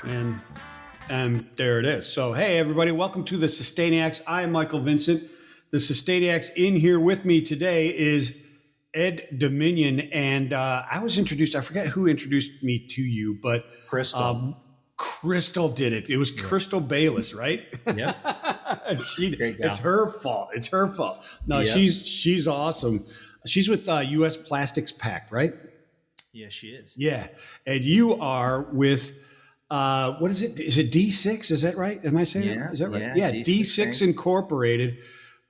And there it is. So, hey, everybody, welcome to the Sustainiacs. I am Michael Vincent. The Sustainiacs. In here with me today is Ed Dominion. And I was introduced, I forget who introduced me to you, but Crystal did it. It was Crystal Bayless, right? Yep. It's her fault. It's her fault. No, Yep. she's awesome. She's with U.S. Plastics Pact, right? Yeah, she is. Yeah. And you are with, what is it? Is it D6? Is that right? Am I saying it? Is that right? Yeah, D6 Incorporated,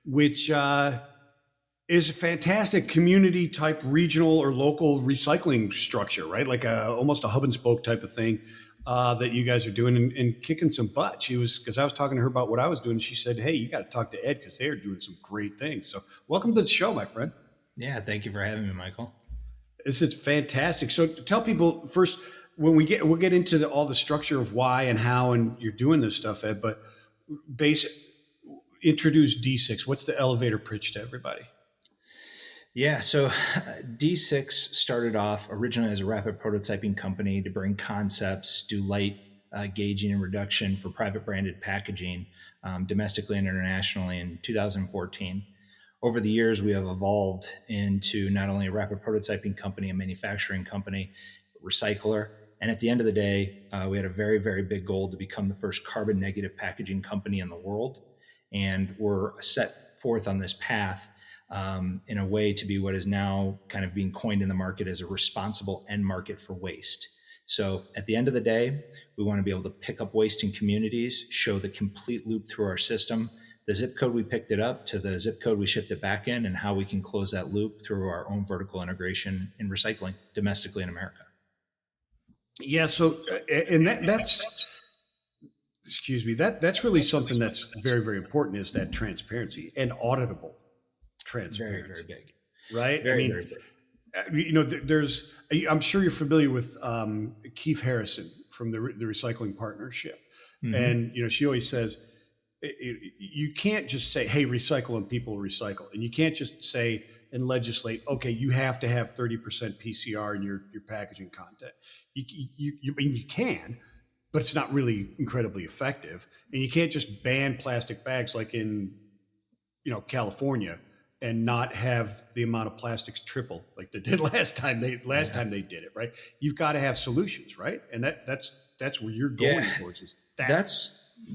which is a fantastic community type regional or local recycling structure, right? Like almost a hub and spoke type of thing that you guys are doing and kicking some butt. She was, because I was talking to her about what I was doing. She said, hey, you got to talk to Ed because they are doing some great things. So welcome to the show, my friend. Yeah, thank you for having me, Michael. This is fantastic. So tell people first, when we'll get into all the structure of why and how and you're doing this stuff, Ed, but introduce D6. What's the elevator pitch to everybody? Yeah, so D6 started off originally as a rapid prototyping company to bring concepts, do light gauging and reduction for private branded packaging domestically and internationally in 2014. Over the years, we have evolved into not only a rapid prototyping company, a manufacturing company, recycler, and at the end of the day, we had a very, very big goal to become the first carbon negative packaging company in the world. And we're set forth on this path in a way to be what is now kind of being coined in the market as a responsible end market for waste. So at the end of the day, we want to be able to pick up waste in communities, show the complete loop through our system, the zip code we picked it up to the zip code we shipped it back in, and how we can close that loop through our own vertical integration in recycling domestically in America. Yeah. So, and that's, excuse me, that's really something that's very, very important, is that transparency and auditable transparency. Very, very big. Right? Very, very big. There's, I'm sure you're familiar with Keith Harrison from the Recycling Partnership. Mm-hmm. And, she always says, you can't just say, hey, recycle and people recycle. And you can't just say and legislate, okay, you have to have 30% PCR in your packaging content. You can, but it's not really incredibly effective. And you can't just ban plastic bags like in, California and not have the amount of plastics triple like they did last time they did it, right? You've got to have solutions, right? And that's where you're going towards is that.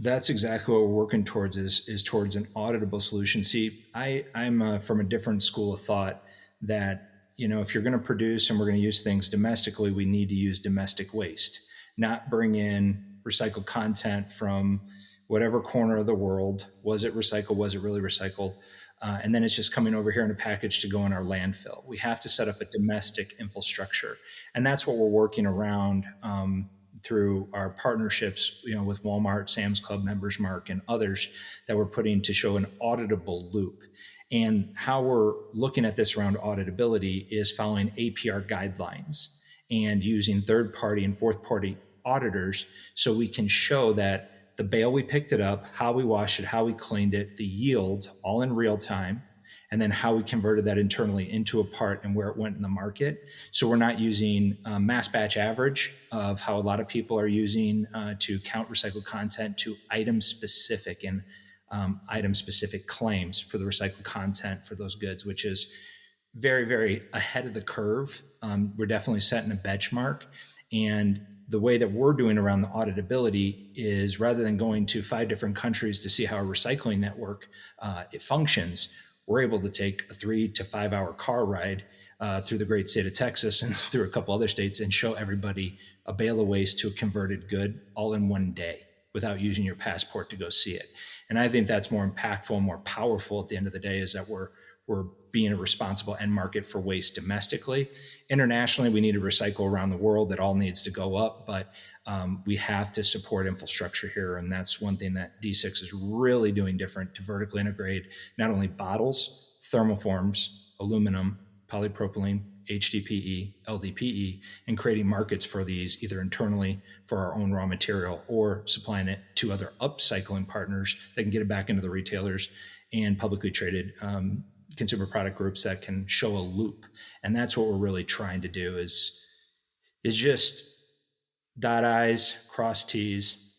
That's exactly what we're working towards is towards an auditable solution. See, I'm from a different school of thought that, if you're going to produce and we're going to use things domestically, we need to use domestic waste, not bring in recycled content from whatever corner of the world. Was it recycled? Was it really recycled? And then it's just coming over here in a package to go in our landfill. We have to set up a domestic infrastructure. And that's what we're working around through our partnerships, with Walmart, Sam's Club, Members Mark, and others that we're putting to show an auditable loop. And how we're looking at this around auditability is following APR guidelines and using third-party and fourth-party auditors so we can show that the bale we picked it up, how we washed it, how we cleaned it, the yield, all in real time, and then how we converted that internally into a part and where it went in the market. So we're not using mass batch average of how a lot of people are using to count recycled content to item specific and item specific claims for the recycled content for those goods, which is very, very ahead of the curve. We're definitely setting a benchmark. And the way that we're doing around the auditability is rather than going to 5 different countries to see how a recycling network it functions, we're able to take a 3 to 5 hour car ride through the great state of Texas and through a couple other states and show everybody a bale of waste to a converted good all in one day without using your passport to go see it. And I think that's more impactful and more powerful at the end of the day, is that we're being a responsible end market for waste domestically. Internationally, we need to recycle around the world. That all needs to go up, but we have to support infrastructure here. And that's one thing that D6 is really doing different, to vertically integrate not only bottles, thermoforms, aluminum, polypropylene, HDPE, LDPE, and creating markets for these either internally for our own raw material or supplying it to other upcycling partners that can get it back into the retailers and publicly traded consumer product groups that can show a loop. And that's what we're really trying to do is just dot I's, cross T's,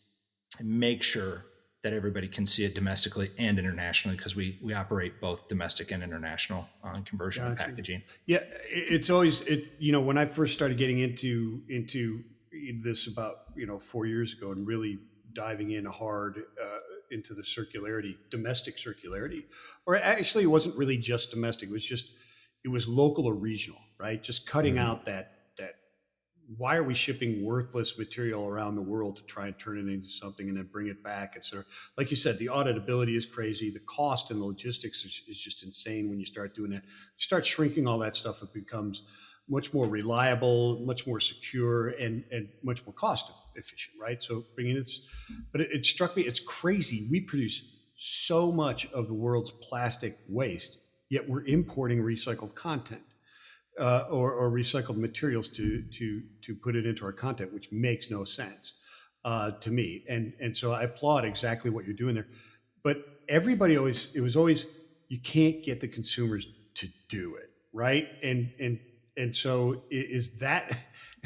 and make sure that everybody can see it domestically and internationally, because we operate both domestic and international on conversion and Gotcha. packaging. Yeah, it's always when I first started getting into this about 4 years ago and really diving in hard into the circularity, domestic circularity, or actually it wasn't really just domestic. It was local or regional, right? Just cutting out that why are we shipping worthless material around the world to try and turn it into something and then bring it back? It's sort of, like you said, the auditability is crazy. The cost and the logistics is just insane when you start doing that. You start shrinking all that stuff, it becomes much more reliable, much more secure, and much more cost efficient, right? So bringing this, but it struck me, it's crazy. We produce so much of the world's plastic waste, yet we're importing recycled content. Or recycled materials to put it into our content, which makes no sense to me. And so I applaud exactly what you're doing there. But it was always you can't get the consumers to do it, right? And so is that,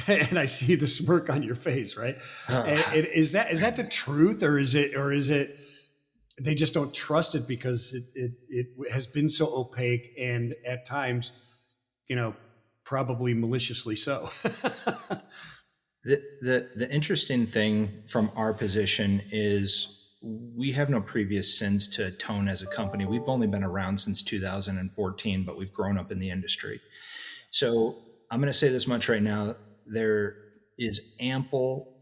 and I see the smirk on your face, right? And is that the truth, or is it they just don't trust it because it has been so opaque and at times, probably maliciously so. The interesting thing from our position is we have no previous sins to atone as a company. We've only been around since 2014, but we've grown up in the industry. So I'm going to say this much right now. There is ample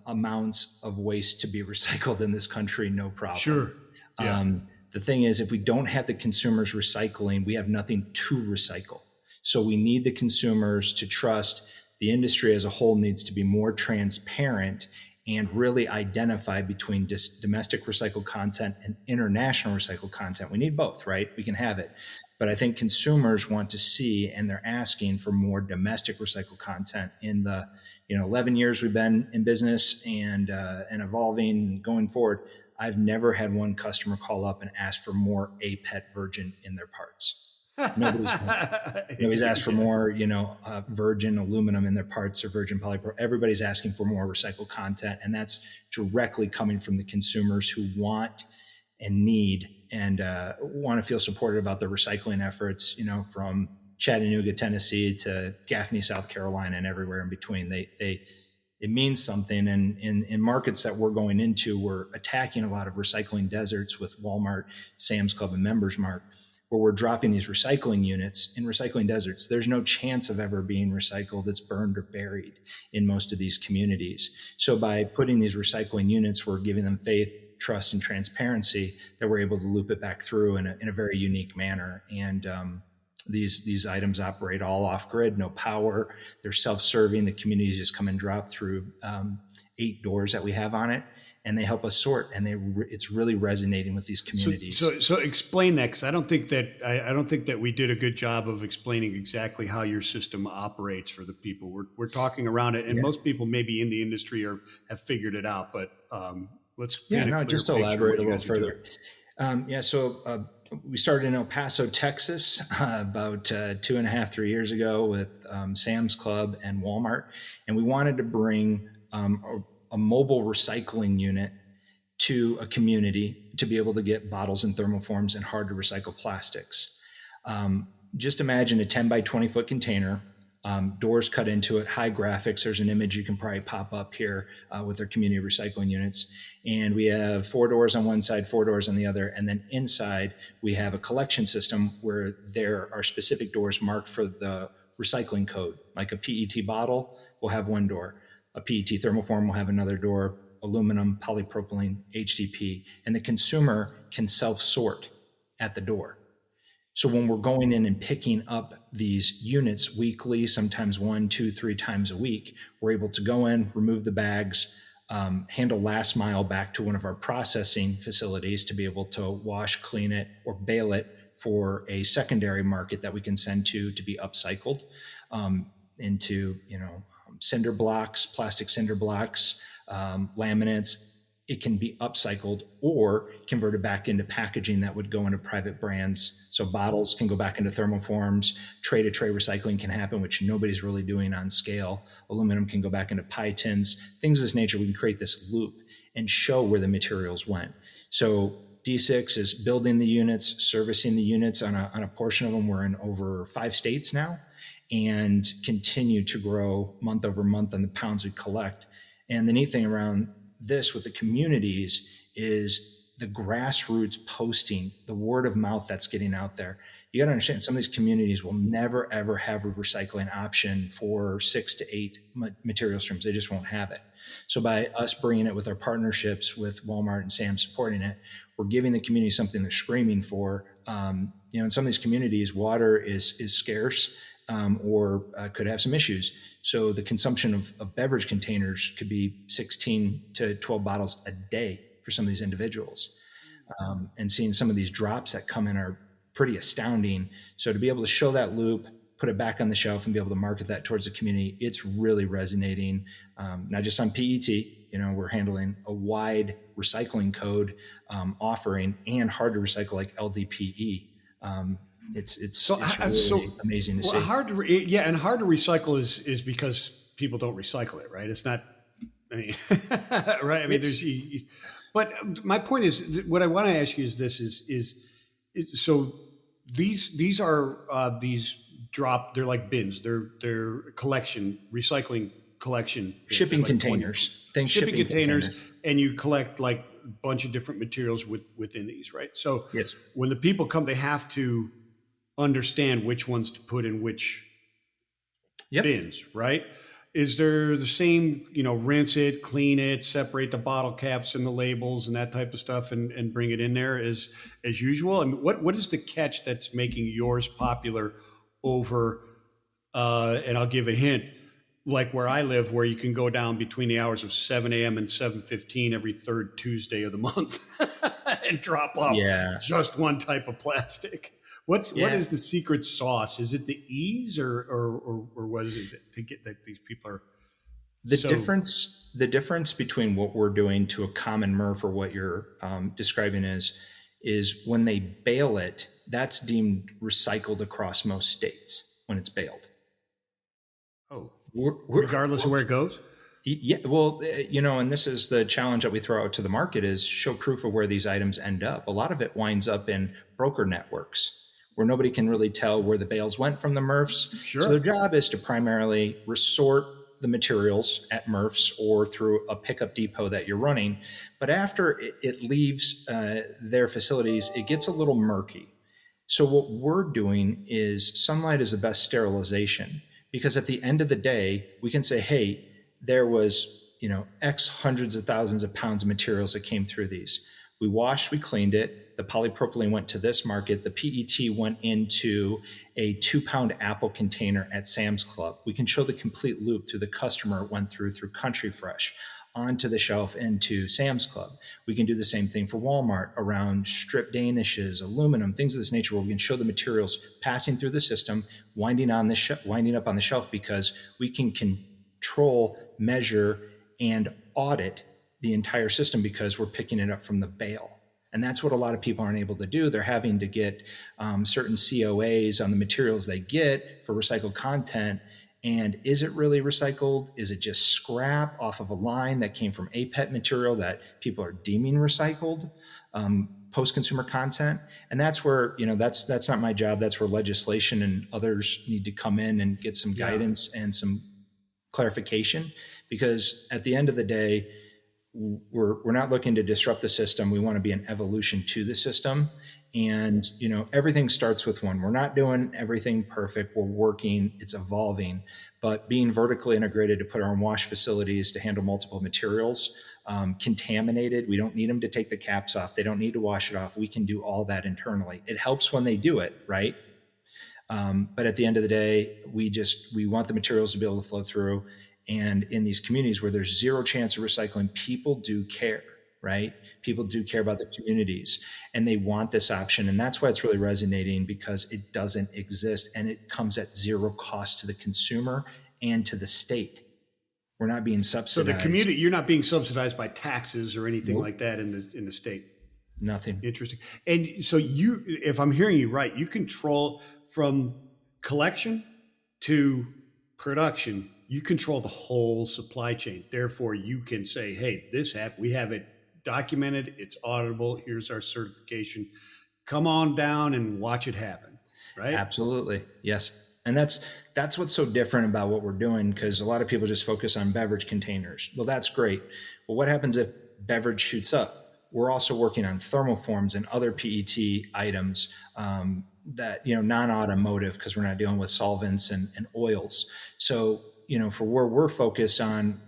amounts of waste to be recycled in this country, no problem. Sure. Yeah. The thing is, if we don't have the consumers recycling, we have nothing to recycle. So we need the consumers to trust. The industry as a whole needs to be more transparent and really identify between domestic recycled content and international recycled content. We need both, right? We can have it. But I think consumers want to see, and they're asking for more domestic recycled content. In the 11 years we've been in business and evolving and going forward, I've never had one customer call up and ask for more APET virgin in their parts. Nobody's asked for more, virgin aluminum in their parts or virgin polypropylene. Everybody's asking for more recycled content, and that's directly coming from the consumers who want and need and want to feel supported about the recycling efforts. From Chattanooga, Tennessee to Gaffney, South Carolina, and everywhere in between. It means something, and in markets that we're going into, we're attacking a lot of recycling deserts with Walmart, Sam's Club, and Members Mark, where we're dropping these recycling units in recycling deserts. There's no chance of ever being recycled. It's burned or buried in most of these communities. So by putting these recycling units, we're giving them faith, trust, and transparency that we're able to loop it back through in a very unique manner. And these items operate all off grid, no power. They're self-serving. The communities just come and drop through 8 doors that we have on it, and they help us sort. And it's really resonating with these communities. So explain that, because I don't think that we did a good job of explaining exactly how your system operates for the people. We're talking around it, and most people maybe in the industry have figured it out. But let's just to elaborate a little further. We started in El Paso, Texas, about 2.5-3 years ago with Sam's Club and Walmart, and we wanted to bring a mobile recycling unit to a community to be able to get bottles and thermoforms and hard to recycle plastics. Just imagine a 10 by 20 foot container, doors cut into it, high graphics. There's an image you can probably pop up here with our community recycling units. And we have 4 doors on one side, 4 doors on the other. And then inside we have a collection system where there are specific doors marked for the recycling code. Like a PET bottle will have 1 door. A PET thermoform will have another door, aluminum, polypropylene, HDP, and the consumer can self-sort at the door. So when we're going in and picking up these units weekly, sometimes 1, 2, 3 times a week, we're able to go in, remove the bags, handle last mile back to one of our processing facilities to be able to wash, clean it, or bale it for a secondary market that we can send to be upcycled into cinder blocks, plastic cinder blocks, laminates, it can be upcycled or converted back into packaging that would go into private brands. So bottles can go back into thermoforms. Tray-to-tray recycling can happen, which nobody's really doing on scale. Aluminum can go back into pie tins. Things of this nature, we can create this loop and show where the materials went. So D6 is building the units, servicing the units on a portion of them. We're in over 5 states now and continue to grow month over month on the pounds we collect. And the neat thing around this with the communities is the grassroots posting, the word of mouth that's getting out there. You got to understand, some of these communities will never, ever have a recycling option for 6 to 8 material streams. They just won't have it. So by us bringing it with our partnerships with Walmart and Sam's supporting it, we're giving the community something they're screaming for. In some of these communities, water is scarce or could have some issues. So the consumption of beverage containers could be 16 to 12 bottles a day for some of these individuals. And seeing some of these drops that come in are pretty astounding. So to be able to show that loop, put it back on the shelf and be able to market that towards the community, it's really resonating. Not just on PET, we're handling a wide recycling code offering and hard to recycle like LDPE. It's really amazing to see. And hard to recycle is because people don't recycle it, right? It's not, right? I mean, but my point is, what I want to ask you is this: is so these are these drop. They're like bins. They're recycling collection shipping containers. Shipping containers, and you collect like a bunch of different materials within these, right? So yes, when the people come, they have to understand which ones to put in which bins, right? Is there the same, rinse it, clean it, separate the bottle caps and the labels and that type of stuff and bring it in there as usual? I mean, what is the catch that's making yours popular over, and I'll give a hint, like where I live, where you can go down between the hours of 7 a.m. and 7:15 every third Tuesday of the month and drop off just one type of plastic. What is the secret sauce? Is it the ease or what is it to get that these people are the difference between what we're doing to a common MRF or what you're describing is when they bale it, that's deemed recycled across most states when it's baled. Oh, regardless of where it goes? Yeah, well, and this is the challenge that we throw out to the market is show proof of where these items end up. A lot of it winds up in broker networks where nobody can really tell where the bales went from the MRFs. Sure. So their job is to primarily resort the materials at MRFs or through a pickup depot that you're running. But after it leaves their facilities, it gets a little murky. So what we're doing is Sunlight is the best sterilization, because at the end of the day, we can say, hey, there was, X hundreds of thousands of pounds of materials that came through these. We washed, we cleaned it. The polypropylene went to this market. The PET went into a 2-pound apple container at Sam's Club. We can show the complete loop through the customer it went through Country Fresh, onto the shelf into Sam's Club. We can do the same thing for Walmart around strip Danishes, aluminum, things of this nature, where we can show the materials passing through the system, winding up on the shelf, because we can control, measure, and audit the entire system because we're picking it up from the bale. And that's what a lot of people aren't able to do. They're having to get certain COAs on the materials they get for recycled content. And is it really recycled? Is it just scrap off of a line that came from APET material that people are deeming recycled, post-consumer content? And that's where, that's not my job. That's where legislation and others need to come in and get some guidance and some clarification. Because at the end of the day, we're not looking to disrupt the system. We want to be an evolution to the system. And, everything starts with one. We're not doing everything perfect. We're working, it's evolving, but being vertically integrated to put our own wash facilities to handle multiple materials, contaminated. We don't need them to take the caps off. They don't need to wash it off. We can do all that internally. It helps when they do it, right? But at the end of the day, we want the materials to be able to flow through. And in these communities where there's zero chance of recycling, people do care, right? People do care about the communities and they want this option. And that's why it's really resonating, because it doesn't exist and it comes at zero cost to the consumer and to the state. We're not being So the subsidized. community, you're not being subsidized by taxes or anything Nope, like that in the state. nothing. Interesting. And so you, if I'm hearing you right, you control from collection to production. You control the whole supply chain. Therefore, you can say, "Hey, this app, we have it documented. It's auditable. Here's our certification. Come on down and watch it happen." Right? Absolutely. Yes. And that's what's so different about what we're doing, because a lot of people just focus on beverage containers. Well, that's great. Well, what happens if beverage shoots up? We're also working on thermoforms and other PET items, that, non-automotive, because we're not dealing with solvents and oils. So, for where we're focused on,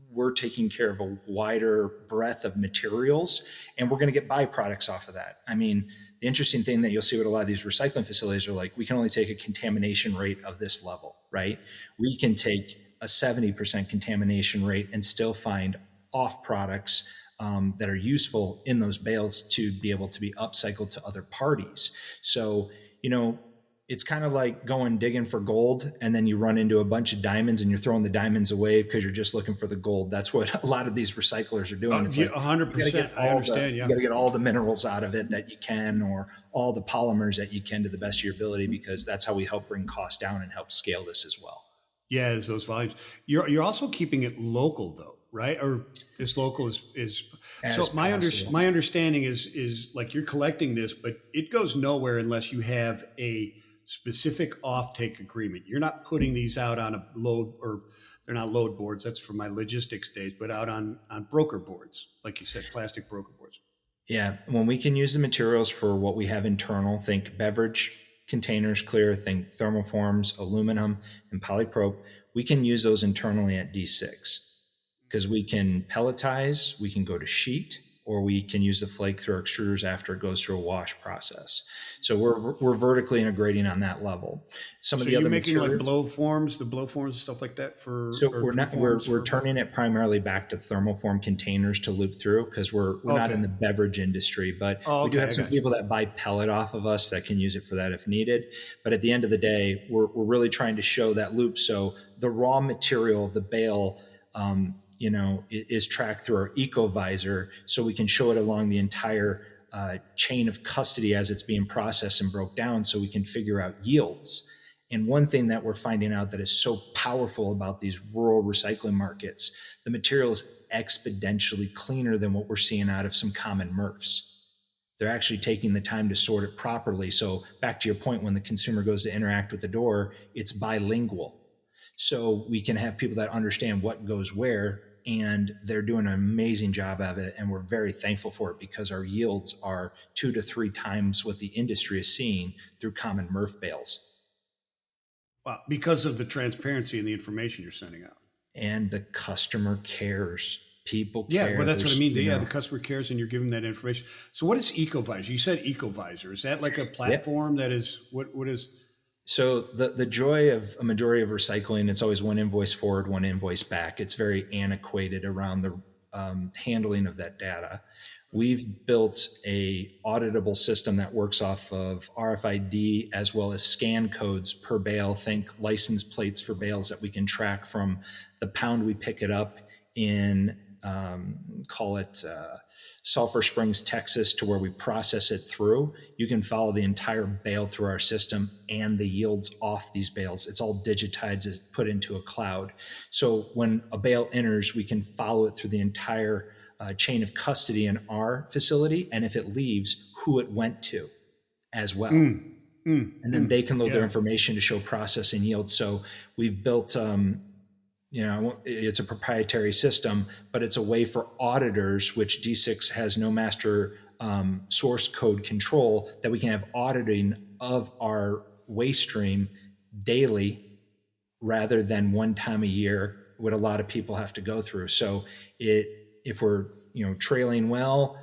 we're taking care of a wider breadth of materials, and we're going to get byproducts off of that. I mean, the interesting thing that you'll see with a lot of these recycling facilities are like, we can only take a contamination rate of this level, right? We can take a 70% contamination rate and still find off products that are useful in those bales to be able to be upcycled to other parties. So, it's kind of like going digging for gold, and then you run into a bunch of diamonds and you're throwing the diamonds away because you're just looking for the gold. That's what a lot of these recyclers are doing. It's Yeah, like, you got to 100%. get I understand. you Yeah. got to get all the minerals out of it that you can, or all the polymers that you can, to the best of your ability, because that's how we help bring costs down and help scale this as well. Yeah, as those volumes. You're also keeping it local though, right? Or as local as As so possible. my understanding is like you're collecting this, but it goes nowhere unless you have a specific offtake agreement. You're not putting these out on a load, or they're not load boards, that's from my logistics days, but out on broker boards, like you said, plastic broker boards. Yeah, when we can use the materials for what we have internal, think beverage containers, clear, think thermoforms, aluminum, and polyprop, we can use those internally at D6, because we can pelletize, we can go to sheet, or we can use the flake through our extruders after it goes through a wash process. So we're vertically integrating on that level. Some So of the you're other making like materials. the blow forms and stuff like that for, So or we're glue not we're forms we're for. turning it primarily back to thermoform containers to loop through, because we're not Okay. in the beverage industry, but Oh, we do okay, have I some got you. people that buy pellet off of us that can use it for that if needed. But at the end of the day, we're really trying to show that loop. So the raw material of the bale, is tracked through our eco visor, so we can show it along the entire chain of custody as it's being processed and broke down, so we can figure out yields. And one thing that we're finding out that is so powerful about these rural recycling markets, the material is exponentially cleaner than what we're seeing out of some common MRFs. They're actually taking the time to sort it properly. So back to your point, when the consumer goes to interact with the door, it's bilingual. So we can have people that understand what goes where, and they're doing an amazing job of it. And we're very thankful for it, because our yields are 2 to 3 times what the industry is seeing through common MRF bales. Wow, because of the transparency and the information you're sending out. And the customer cares. People Yeah, care. well, that's what I There's, mean. Yeah, the customer cares, and you're giving that information. So, what is EcoVisor? You said EcoVisor. Is that like a yeah. platform that is what is? So the joy of a majority of recycling, it's always one invoice forward, one invoice back. It's very antiquated around the handling of that data. We've built a auditable system that works off of RFID as well as scan codes per bale. Think license plates for bales that we can track from the pound we pick it up in, call it Sulphur Springs, Texas, to where we process it through. You can follow the entire bale through our system and the yields off these bales. It's all digitized, put into a cloud. So when a bale enters, we can follow it through the entire chain of custody in our facility, and if it leaves, who it went to as well. And then they can load their information to show process and yield. So we've built, it's a proprietary system, but it's a way for auditors, which D6 has no master source code control, that we can have auditing of our waste stream daily rather than one time a year, what a lot of people have to go through. So if we're trailing well,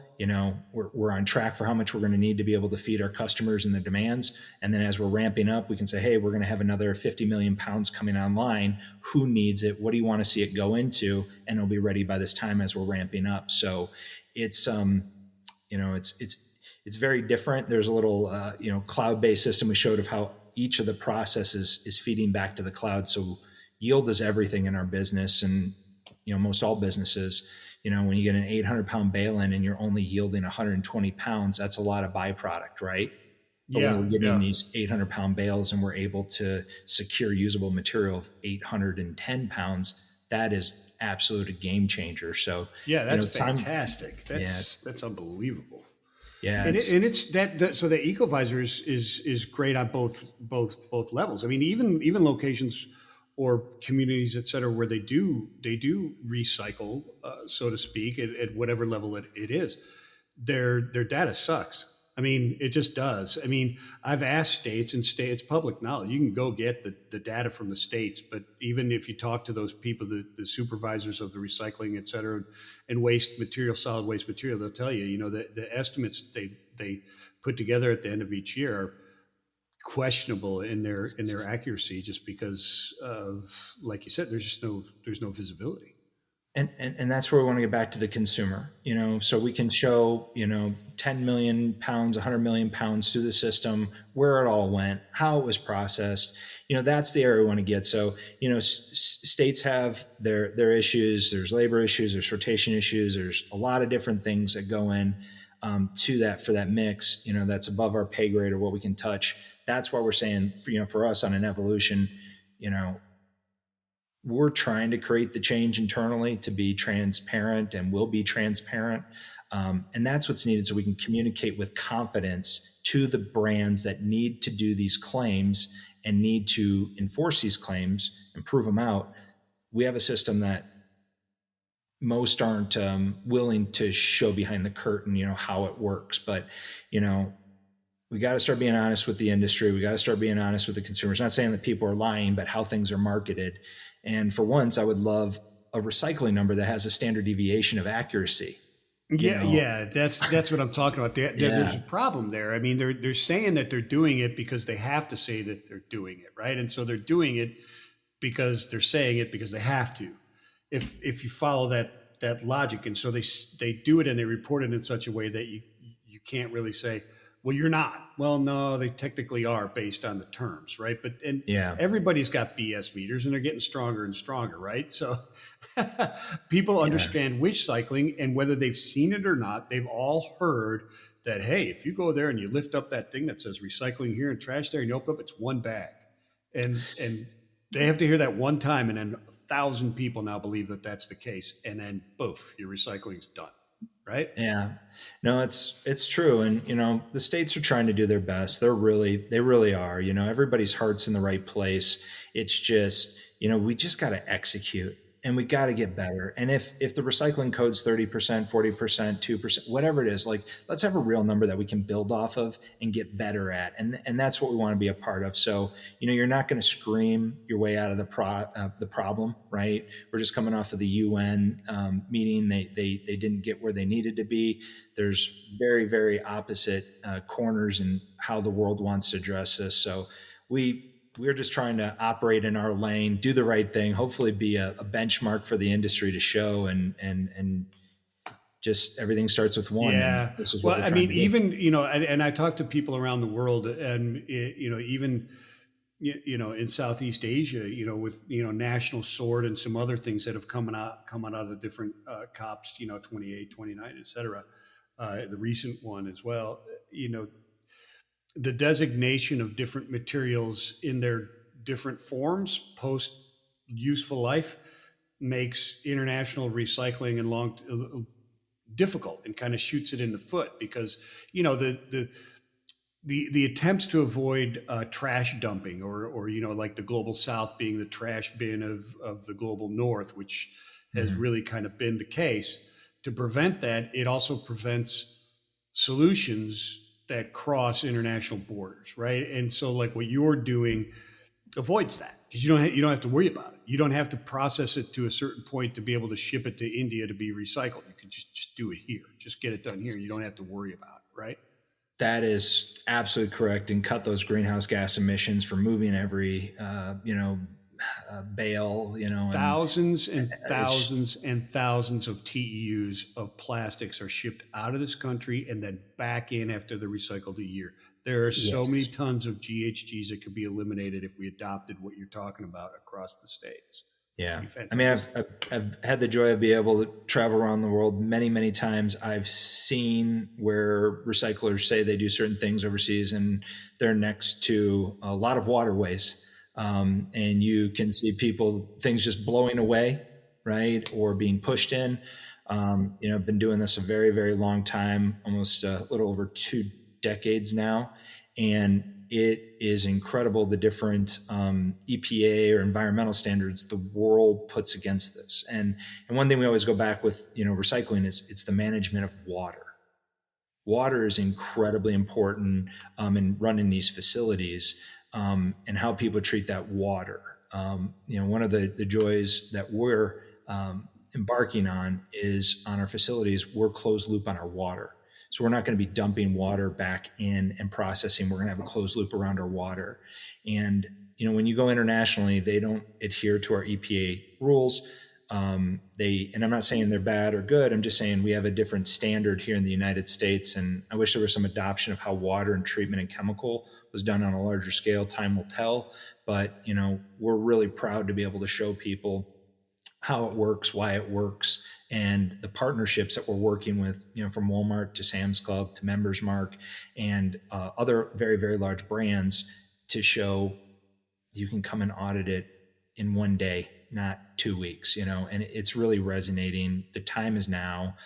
we're on track for how much we're going to need to be able to feed our customers and the demands. And then as we're ramping up, we can say, hey, we're going to have another 50 million pounds coming online. Who needs it? What do you want to see it go into? And it'll be ready by this time as we're ramping up. So it's it's very different. There's a little cloud-based system we showed of how each of the processes is feeding back to the cloud. So yield is everything in our business, and most all businesses, when you get an 800-pound bale in and you're only yielding 120 pounds, that's a lot of byproduct, right? But when Yeah, we're getting yeah, these 800-pound bales and we're able to secure usable material of 810 pounds, that is absolute a game changer. So, yeah. That's time, fantastic. yeah, That's unbelievable. yeah, And it's, it's that so the ecovisor is great on both levels. I mean, even locations or communities, et cetera, where they do recycle, so to speak, at whatever level it is, their data sucks. I mean, it just does. I mean, I've asked states, and it's public knowledge. You can go get the data from the states, but even if you talk to those people, the supervisors of the recycling, et cetera, and waste material, solid waste material, they'll tell you, the estimates they put together at the end of each year are questionable in their accuracy, just because of, like you said, there's no visibility. and that's where we want to get back to the consumer, so we can show, 10 million pounds, 100 million pounds through the system, where it all went, how it was processed. That's the area we want to get. So, states have their issues. There's labor issues, there's sortation issues. There's a lot of different things that go in to that, for that mix, that's above our pay grade or what we can touch. That's why we're saying, for us on an evolution, you know, we're trying to create the change internally to be transparent, and will be transparent. And that's what's needed, so we can communicate with confidence to the brands that need to do these claims and need to enforce these claims and prove them out. We have a system that most aren't willing to show behind the curtain, how it works. But, we got to start being honest with the industry. We got to start being honest with the consumers. Not saying that people are lying, but how things are marketed. And for once, I would love a recycling number that has a standard deviation of accuracy. You Yeah, know, yeah, that's what I'm talking about. There's yeah, a problem there. I mean, they're saying that they're doing it because they have to say that they're doing it, right? And so they're doing it because they're saying it because they have to. If you follow that logic, and so they do it and they report it in such a way that you can't really say, well, you're not. Well, no, they technically are based on the terms, right? But and yeah, everybody's got BS meters, and they're getting stronger and stronger, right? So people yeah. understand wish cycling, and whether they've seen it or not, they've all heard that, hey, if you go there and you lift up that thing that says recycling here and trash there, and you open up, it's one bag, and they have to hear that one time, and then 1,000 people now believe that that's the case, and then poof, your recycling's done, right? Yeah, no, it's true, and the states are trying to do their best. They really are. Everybody's heart's in the right place. It's just we just got to execute, and we got to get better. And if the recycling code's 30%, 40%, 2%, whatever it is, like, let's have a real number that we can build off of and get better at, and that's what we want to be a part of. So you're not going to scream your way out of the problem, right? We're just coming off of the UN meeting. They didn't get where they needed to be. There's very, very opposite corners in how the world wants to address this. So we're just trying to operate in our lane, do the right thing, hopefully be a benchmark for the industry to show, and just everything starts with one. And Yeah. this is what Well, we're I trying mean, to do. even, and I talk to people around the world, and, even, in Southeast Asia, with, National Sword and some other things that have come out of the different COPs, 28, 29, et cetera. The recent one as well, the designation of different materials in their different forms post useful life makes international recycling and long difficult, and kind of shoots it in the foot, because the attempts to avoid trash dumping, or like the global south being the trash bin of the global north, which has Mhm. really kind of been the case. To prevent that, it also prevents solutions that cross international borders, right? And so, like, what you're doing avoids that, because you don't have to worry about it. You don't have to process it to a certain point to be able to ship it to India to be recycled. You can just do it here. Just get it done here. You don't have to worry about it, right? That is absolutely correct, and cut those greenhouse gas emissions from moving every bale, and Thousands and it's thousands and thousands of TEUs of plastics are shipped out of this country and then back in after they're recycled a year. There are so many yes. tons of GHGs that could be eliminated if we adopted what you're talking about across the states. Yeah. Be I mean, fantastic. I've had the joy of being able to travel around the world many, many times. I've seen where recyclers say they do certain things overseas and they're next to a lot of waterways. And you can see things just blowing away, right? Or being pushed in. I've been doing this a very, very long time, almost a little over 2 decades now. And it is incredible the different EPA or environmental standards the world puts against this. And one thing we always go back with, recycling is it's the management of water. Water is incredibly important in running these facilities, and how people treat that water. One of the joys that we're embarking on is on our facilities, we're closed loop on our water. So we're not going to be dumping water back in and processing. We're going to have a closed loop around our water. And, when you go internationally, they don't adhere to our EPA rules. And I'm not saying they're bad or good. I'm just saying we have a different standard here in the United States. And I wish there was some adoption of how water and treatment and chemical was done on a larger scale. Time will tell. But, we're really proud to be able to show people how it works, why it works, and the partnerships that we're working with, from Walmart to Sam's Club to Members Mark and other very, very large brands to show you can come and audit it in one day, not 2 weeks, and it's really resonating. The time is now.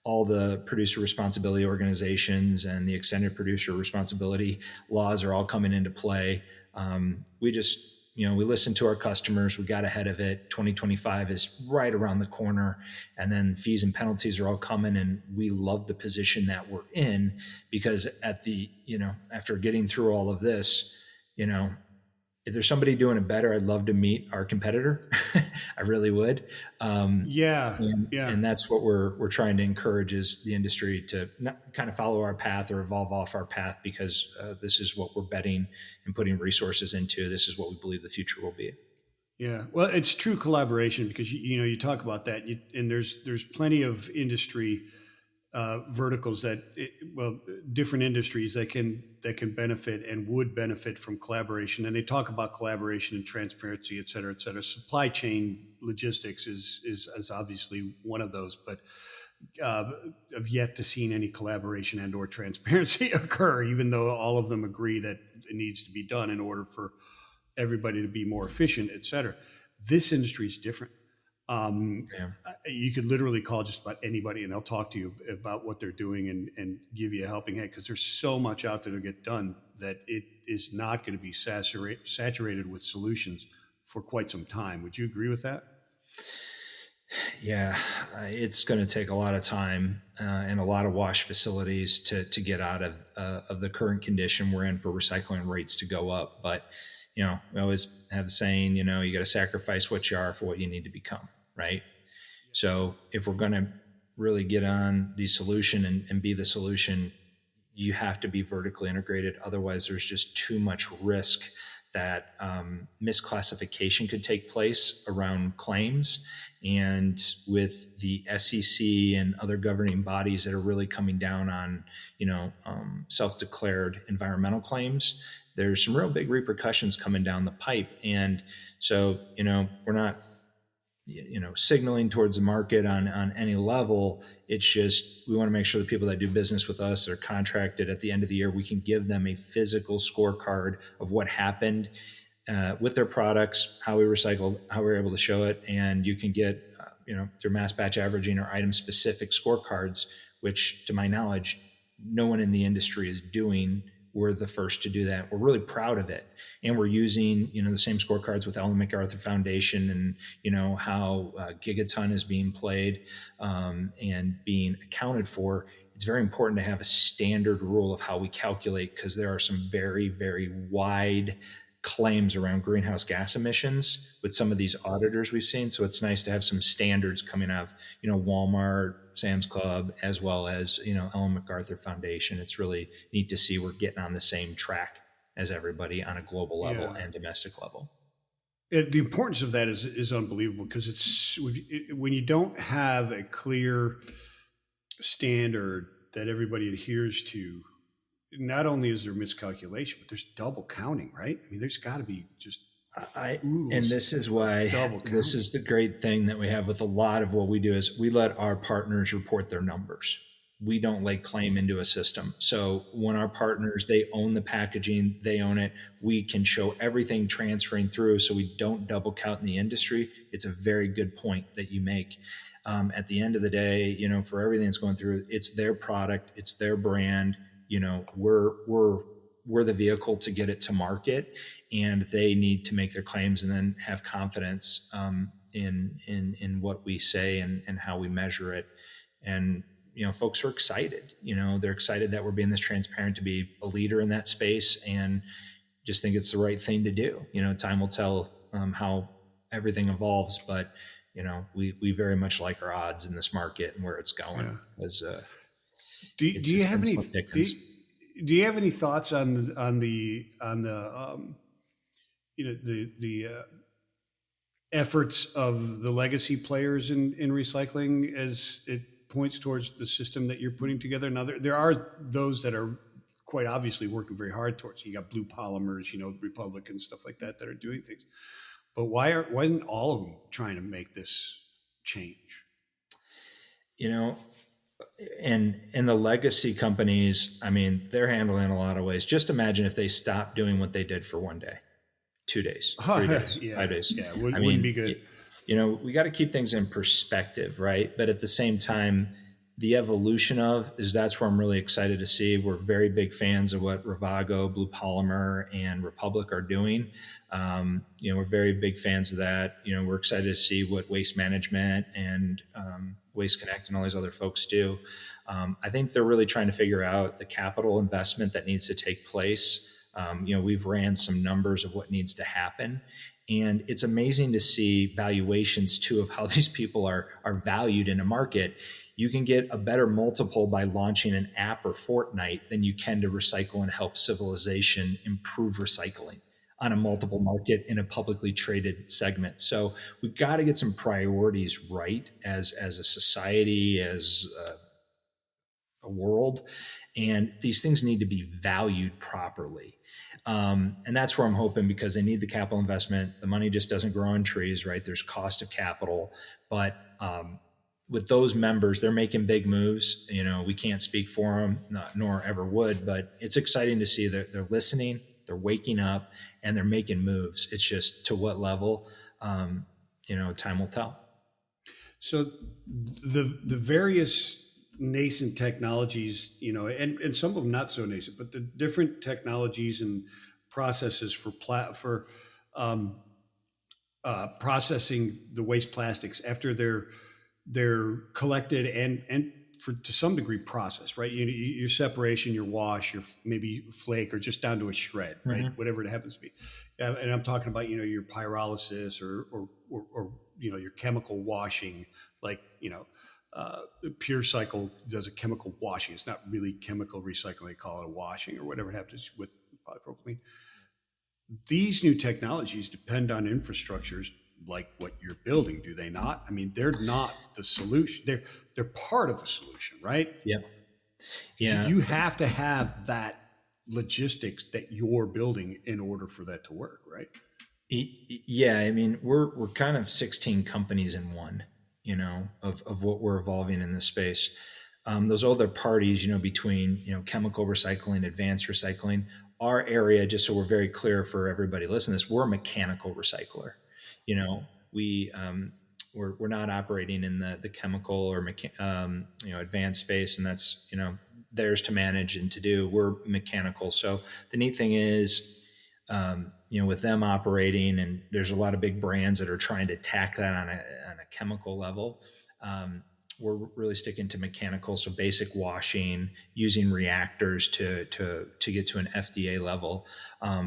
All the producer responsibility organizations and the extended producer responsibility laws are all coming into play. We just, we listened to our customers. We got ahead of it. 2025 is right around the corner, and then fees and penalties are all coming. And we love the position that we're in because after getting through all of this, if there's somebody doing it better, I'd love to meet our competitor. I really would. Yeah, yeah. And that's what we're trying to encourage is the industry to not kind of follow our path or evolve off our path, because this is what we're betting and putting resources into. This is what we believe the future will be. Yeah, well, it's true collaboration because you talk about that, and there's plenty of industry verticals different industries that can benefit and would benefit from collaboration. And they talk about collaboration and transparency, et cetera, et cetera. Supply chain logistics is obviously one of those, but I've yet to seen any collaboration and or transparency occur, even though all of them agree that it needs to be done in order for everybody to be more efficient, et cetera. This industry is different. Yeah. You could literally call just about anybody and they'll talk to you about what they're doing and give you a helping hand, because there's so much out there to get done that it is not going to be saturated with solutions for quite some time. Would you agree with that? Yeah, it's going to take a lot of time and a lot of wash facilities to get out of the current condition we're in for recycling rates to go up. But we always have the saying, you got to sacrifice what you are for what you need to become, right? So if we're going to really get on the solution and be the solution, you have to be vertically integrated. Otherwise, there's just too much risk that misclassification could take place around claims. And with the SEC and other governing bodies that are really coming down on, self-declared environmental claims, there's some real big repercussions coming down the pipe. And so, we're not, signaling towards the market on any level. It's just, we want to make sure the people that do business with us are contracted at the end of the year. We can give them a physical scorecard of what happened with their products, how we recycled, how we were able to show it. And you can get, through mass batch averaging or item specific scorecards, which to my knowledge, no one in the industry is doing. We're the first to do that. We're really proud of it. And we're using, the same scorecards with Ellen MacArthur Foundation and, how Gigaton is being played and being accounted for. It's very important to have a standard rule of how we calculate, because there are some very, very wide claims around greenhouse gas emissions with some of these auditors we've seen. So it's nice to have some standards coming out of, Walmart, Sam's Club, as well as, Ellen MacArthur Foundation. It's really neat to see we're getting on the same track as everybody on a global level and domestic level. The importance of that is unbelievable, because when you don't have a clear standard that everybody adheres to, not only is there miscalculation, but there's double counting, right? I mean, there's got to be just Ooh, And this is why double this counting. is the great thing that we have with a lot of what we do is we let our partners report their numbers. We don't lay claim into a system. So when our partners, they own the packaging, they own it, we can show everything transferring through so we don't double count in the industry. It's a very good point that you make. At the end of the day, for everything that's going through, it's their product, it's their brand. We're the vehicle to get it to market, and they need to make their claims and then have confidence in what we say and how we measure it. And folks are excited. They're excited that we're being this transparent to be a leader in that space, and just think it's the right thing to do. Time will tell how everything evolves, but we very much like our odds in this market and where it's going. Yeah. As Do you it's have been any slim do, pickings. do you have any thoughts on the the efforts of the legacy players in recycling as it points towards the system that you're putting together? Now, there are those that are quite obviously working very hard towards. You got Blue Polymers, Republic and stuff like that are doing things. But why isn't all of them trying to make this change? You know, and the legacy companies, I mean, they're handling in a lot of ways. Just imagine if they stopped doing what they did for 1 day, 2 days, 3 days, Yeah, 5 days. yeah, I wouldn't be mean, good. we got to keep things in perspective, right? But at the same time, the evolution of is that's where I'm really excited to see. We're very big fans of what Ravago, Blue Polymer, and Republic are doing. We're very big fans of that. We're excited to see what Waste Management and Waste Connect and all these other folks do. I think they're really trying to figure out the capital investment that needs to take place. We've ran some numbers of what needs to happen. And it's amazing to see valuations too of how these people are valued in a market. You can get a better multiple by launching an app or Fortnite than you can to recycle and help civilization improve recycling on a multiple market in a publicly traded segment. So we've got to get some priorities right as a society, as a world, and these things need to be valued properly. And that's where I'm hoping, because they need the capital investment. The money just doesn't grow on trees, right? There's cost of capital, but with those members, they're making big moves. We can't speak for them, nor ever would, but it's exciting to see that they're listening, they're waking up, and they're making moves. It's just to what level, time will tell. So the various nascent technologies, and some of them not so nascent, but the different technologies and processes for um, processing the waste plastics after they're collected and for to some degree processed, right? Your separation, your wash, your maybe flake, or just down to a shred, right? Mm-hmm. Whatever it happens to be. And I'm talking about your pyrolysis or your chemical washing, like Pure Cycle does a chemical washing. It's not really chemical recycling; they call it a washing or whatever it happens with polypropylene. These new technologies depend on infrastructures like what you're building, do they not? I mean, they're not the solution. They're part of the solution, right? Yep. You, Yeah. you have to have that logistics that you're building in order for that to work, right? Yeah. I mean, we're kind of 16 companies in one, of what we're evolving in this space. Those other parties, between, chemical recycling, advanced recycling, our area, just so we're very clear for everybody listening to this, we're a mechanical recycler. We, we're not operating in the chemical or advanced space, and that's theirs to manage and to do. We're mechanical. So the neat thing is, with them operating, and there's a lot of big brands that are trying to tack that on a chemical level. We're really sticking to mechanical, so basic washing, using reactors to get to an FDA level.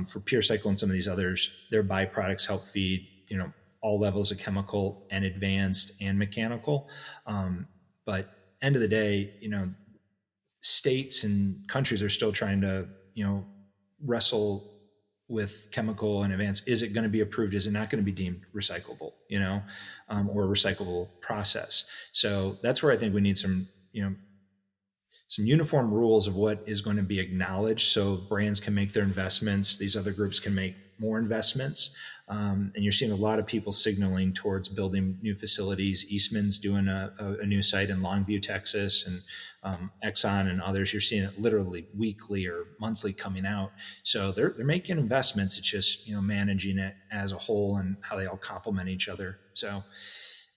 For Pure Cycle and some of these others, their byproducts help feed all levels of chemical and advanced and mechanical. But end of the day, states and countries are still trying to wrestle with chemical and advanced. Is it going to be approved? Is it not going to be deemed recyclable? Or a recyclable process? So that's where I think we need some uniform rules of what is going to be acknowledged, so brands can make their investments. These other groups can make more investments. And you're seeing a lot of people signaling towards building new facilities. Eastman's doing a new site in Longview, Texas, and Exxon and others. You're seeing it literally weekly or monthly coming out. So they're making investments. It's just, managing it as a whole and how they all complement each other. So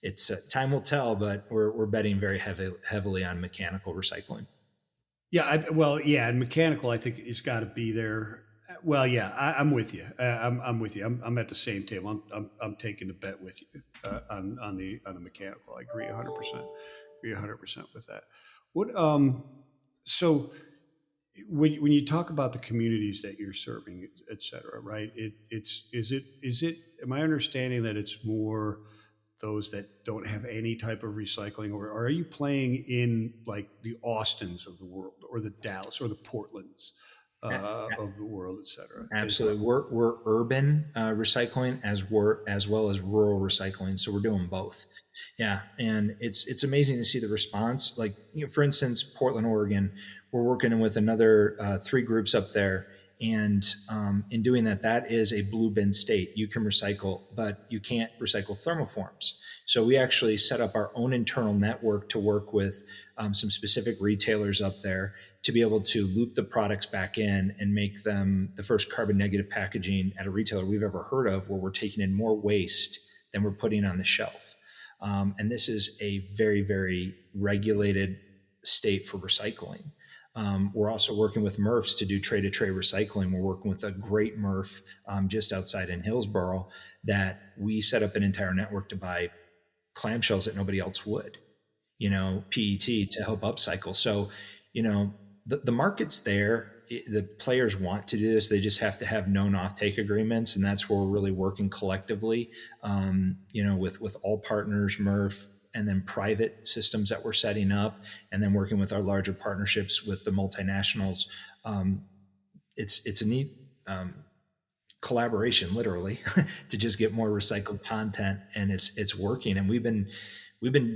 it's time will tell, but we're betting very heavily on mechanical recycling. Yeah, and mechanical, I think it's got to be there. Well, yeah, I'm with you. I'm with you. I'm at the same table. I'm taking the bet with you on the mechanical. I agree 100%. Agree 100% with that. What so when you talk about the communities that you're serving, et cetera, right? Is it? Am I understanding that it's more those that don't have any type of recycling, or are you playing in like the Austins of the world, or the Dallas, or the Portlands of the world, et cetera? Absolutely, we're urban recycling as well as rural recycling, so we're doing both. Yeah, and it's amazing to see the response. Like, for instance, Portland, Oregon, we're working with another 3 groups up there. And in doing that, that is a blue bin state. You can recycle, but you can't recycle thermoforms. So we actually set up our own internal network to work with some specific retailers up there to be able to loop the products back in and make them the first carbon negative packaging at a retailer we've ever heard of, where we're taking in more waste than we're putting on the shelf. And this is a very, very regulated state for recycling. We're also working with MRFs to do tray-to-tray recycling. We're working with a great MRF just outside in Hillsboro that we set up an entire network to buy clamshells that nobody else would, PET to help upcycle. So, the market's there. The players want to do this. They just have to have known offtake agreements. And that's where we're really working collectively, with all partners, MRF, and then private systems that we're setting up, and then working with our larger partnerships with the multinationals. It's a neat collaboration, literally, to just get more recycled content, and it's working. And we've been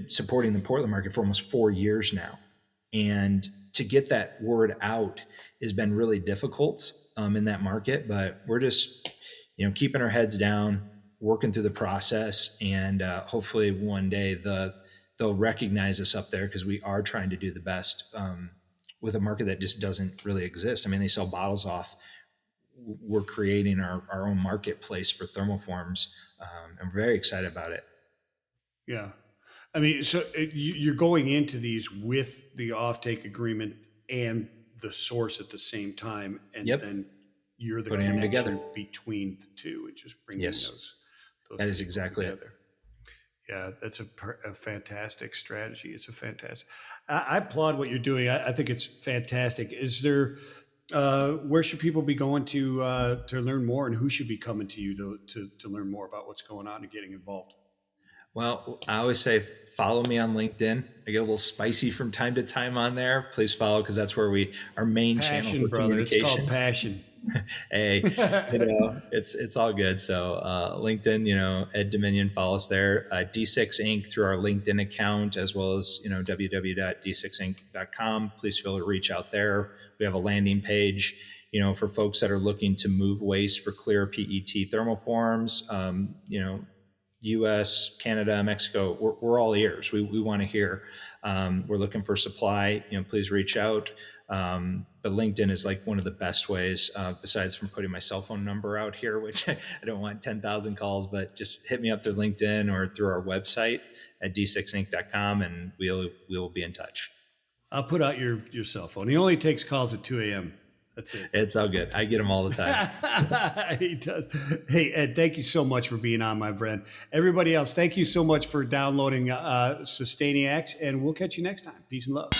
supporting the Portland market for almost 4 years now, and to get that word out has been really difficult in that market. But we're just keeping our heads down, working through the process, and hopefully one day they'll recognize us up there, because we are trying to do the best with a market that just doesn't really exist. I mean, they sell bottles off. We're creating our own marketplace for thermoforms. I'm very excited about it. Yeah. I mean, so you're going into these with the offtake agreement and the source at the same time, and Yep. then you're the Putting them connection together between the two, and just bringing Yes. those That is people exactly it. together. Yeah, that's a fantastic strategy. It's a fantastic. I applaud what you're doing. I think it's fantastic. Is there? Where should people be going to learn more, and who should be coming to you to learn more about what's going on and getting involved? Well, I always say follow me on LinkedIn. I get a little spicy from time to time on there. Please follow, because that's where our main channel Passion, for brother. communication. It's called passion. Hey, it's all good. So LinkedIn, Ed Dominion, follow us there. D6 Inc. through our LinkedIn account, as well as www.d6inc.com. Please feel free to reach out there. We have a landing page, for folks that are looking to move waste for clear PET thermoforms. U.S., Canada, Mexico, we're all ears. We want to hear. We're looking for supply. Please reach out. But LinkedIn is like one of the best ways, besides from putting my cell phone number out here, which I don't want 10,000 calls, but just hit me up through LinkedIn or through our website at d6inc.com, and we'll be in touch. I'll put out your cell phone. He only takes calls at 2 a.m. That's it. It's all good. I get them all the time. He does. Hey, Ed, thank you so much for being on, my friend. Everybody else, thank you so much for downloading Sustainiacs, and we'll catch you next time. Peace and love.